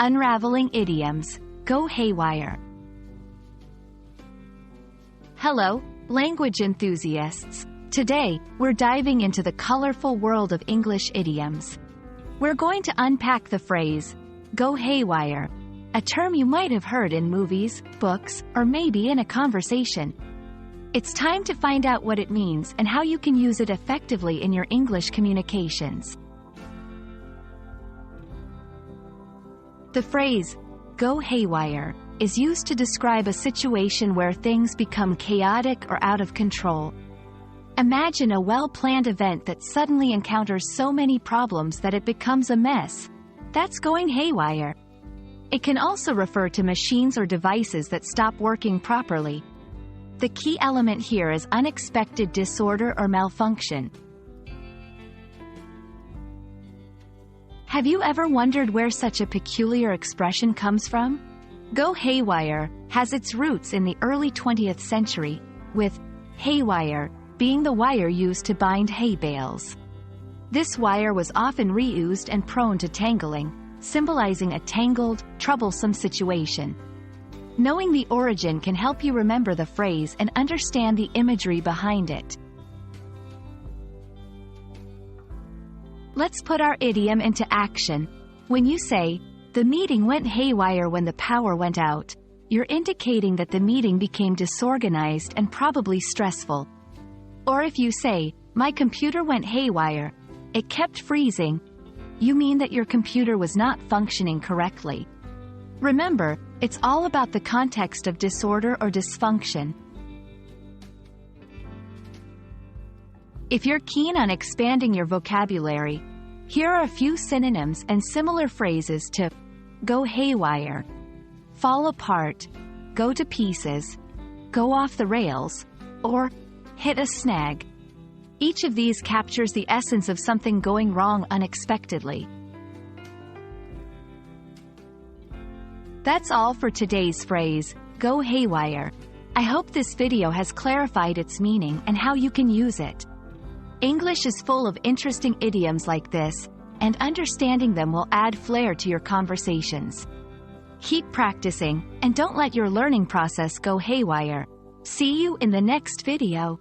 Unraveling Idioms, Go Haywire. Hello, language enthusiasts. Today, we're diving into the colorful world of English idioms. We're going to unpack the phrase, go haywire, a term you might have heard in movies, books, or maybe in a conversation. It's time to find out what it means and how you can use it effectively in your English communications. The phrase, go haywire, is used to describe a situation where things become chaotic or out of control. Imagine a well-planned event that suddenly encounters so many problems that it becomes a mess. That's going haywire. It can also refer to machines or devices that stop working properly. The key element here is unexpected disorder or malfunction. Have you ever wondered where such a peculiar expression comes from? Go haywire has its roots in the early 20th century, with haywire being the wire used to bind hay bales. This wire was often reused and prone to tangling, symbolizing a tangled, troublesome situation. Knowing the origin can help you remember the phrase and understand the imagery behind it. Let's put our idiom into action. When you say, the meeting went haywire when the power went out, you're indicating that the meeting became disorganized and probably stressful. Or if you say, my computer went haywire, it kept freezing, you mean that your computer was not functioning correctly. Remember, it's all about the context of disorder or dysfunction. If you're keen on expanding your vocabulary, here are a few synonyms and similar phrases to go haywire, fall apart, go to pieces, go off the rails, or hit a snag. Each of these captures the essence of something going wrong unexpectedly. That's all for today's phrase, go haywire. I hope this video has clarified its meaning and how you can use it. English is full of interesting idioms like this, and understanding them will add flair to your conversations. Keep practicing, and don't let your learning process go haywire. See you in the next video.